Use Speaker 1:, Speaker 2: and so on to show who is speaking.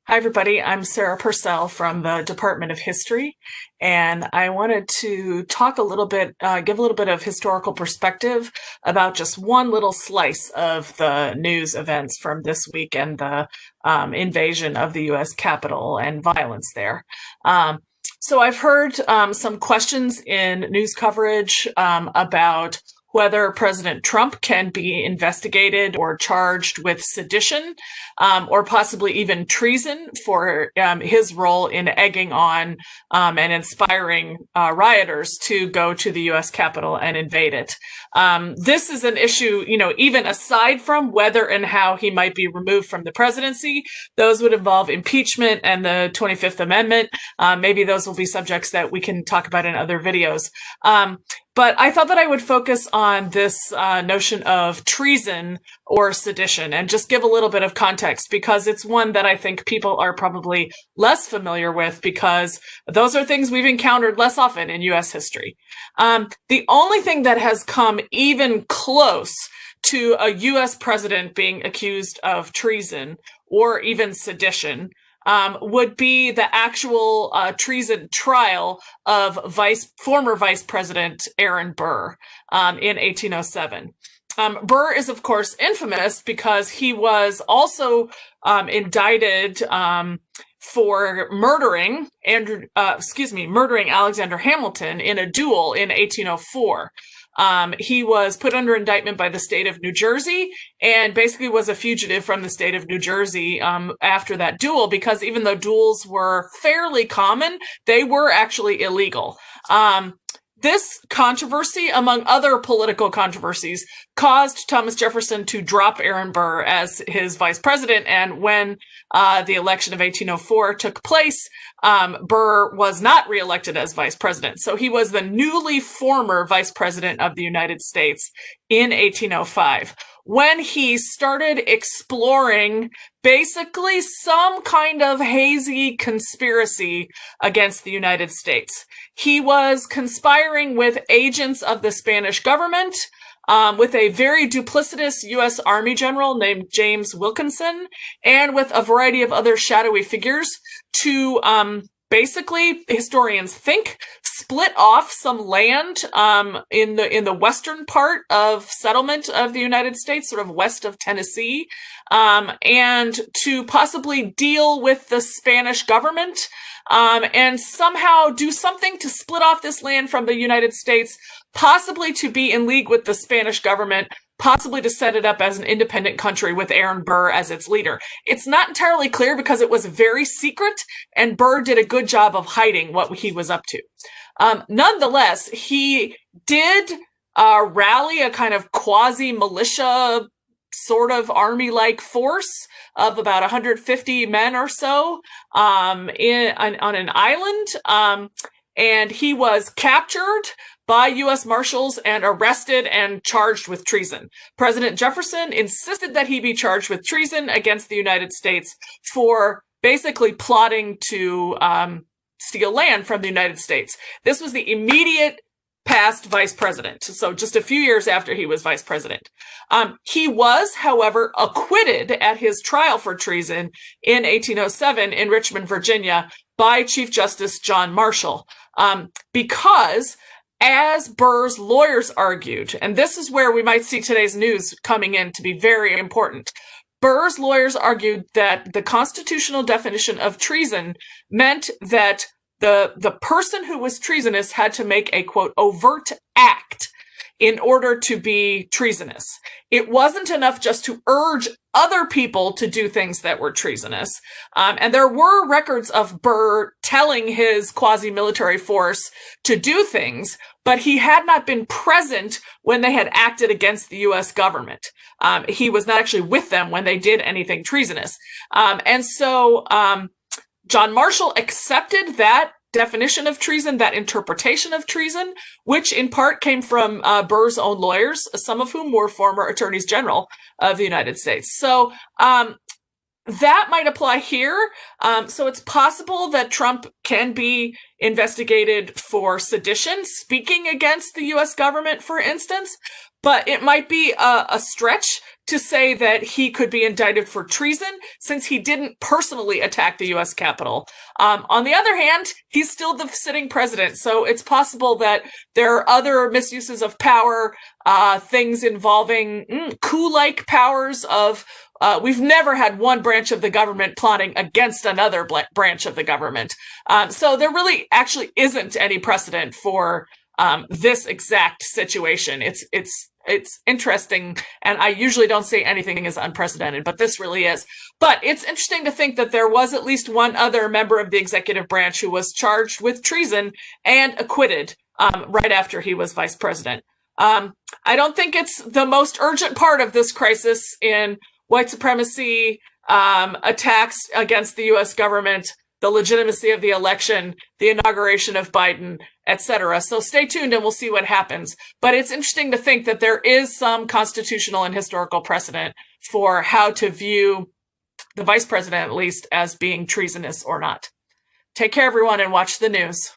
Speaker 1: Hi, everybody. I'm Sarah Purcell from the Department of History, and I wanted to talk a little bit, give a little bit of historical perspective about just one little slice of the news events from this week and the invasion of the U.S. Capitol and violence there. So I've heard some questions in news coverage about whether President Trump can be investigated or charged with sedition, or possibly even treason for his role in egging on and inspiring rioters to go to the U.S. Capitol and invade it. This is an issue, even aside from whether and how he might be removed from the presidency. Those would involve impeachment and the 25th Amendment. Maybe those will be subjects that we can talk about in other videos. But I thought that I would focus on this notion of treason or sedition and just give a little bit of context, because it's one that I think people are probably less familiar with, because those are things we've encountered less often in U.S. history. The only thing that has come even close to a U.S. president being accused of treason or even sedition would be the actual treason trial of former Vice President Aaron Burr in 1807. Burr is, of course, infamous because he was also indicted for murdering Alexander Hamilton in a duel in 1804. He was put under indictment by the state of New Jersey and basically was a fugitive from the state of New Jersey after that duel, because even though duels were fairly common, they were actually illegal. This controversy, among other political controversies, caused Thomas Jefferson to drop Aaron Burr as his vice president. And when the election of 1804 took place, Burr was not reelected as vice president. So he was the newly former vice president of the United States in 1805, when he started exploring basically some kind of hazy conspiracy against the United States. He was conspiring with agents of the Spanish government, with a very duplicitous U.S. Army general named James Wilkinson, and with a variety of other shadowy figures to basically, historians think, split off some land in the western part of settlement of the United States, sort of west of Tennessee, and to possibly deal with the Spanish government and somehow do something to split off this land from the United States, possibly to be in league with the Spanish government, possibly to set it up as an independent country with Aaron Burr as its leader. It's not entirely clear because it was very secret, and Burr did a good job of hiding what he was up to. Nonetheless, he did rally a kind of quasi-militia sort of army-like force of about 150 men or so on an island, and he was captured by U.S. Marshals and arrested and charged with treason. President Jefferson insisted that he be charged with treason against the United States for basically plotting to steal land from the United States. This was the immediate past vice president, so just a few years after he was vice president. He was, however, acquitted at his trial for treason in 1807 in Richmond, Virginia, by Chief Justice John Marshall, because, as Burr's lawyers argued, and this is where we might see today's news coming in to be very important, Burr's lawyers argued that the constitutional definition of treason meant that the person who was treasonous had to make a, quote, overt act in order to be treasonous. It wasn't enough just to urge other people to do things that were treasonous. And there were records of Burr telling his quasi-military force to do things, but he had not been present when they had acted against the U.S. government. He was not actually with them when they did anything treasonous. And so John Marshall accepted that definition of treason, that interpretation of treason, which in part came from Burr's own lawyers, some of whom were former attorneys general of the United States. So that might apply here. So it's possible that Trump can be investigated for sedition, speaking against the U.S. government, for instance. But it might be a stretch to say that he could be indicted for treason since he didn't personally attack the U.S. Capitol. On the other hand, he's still the sitting president, so it's possible that there are other misuses of power, things involving coup-like powers of we've never had one branch of the government plotting against another branch of the government. So there really actually isn't any precedent for this exact situation. It's interesting, and I usually don't say anything is unprecedented, but this really is. But it's interesting to think that there was at least one other member of the executive branch who was charged with treason and acquitted right after he was vice president. I don't think it's the most urgent part of this crisis in white supremacy, attacks against the U.S. government, the legitimacy of the election, the inauguration of Biden, etc. So stay tuned and we'll see what happens. But it's interesting to think that there is some constitutional and historical precedent for how to view the vice president, at least, as being treasonous or not. Take care, everyone, and watch the news.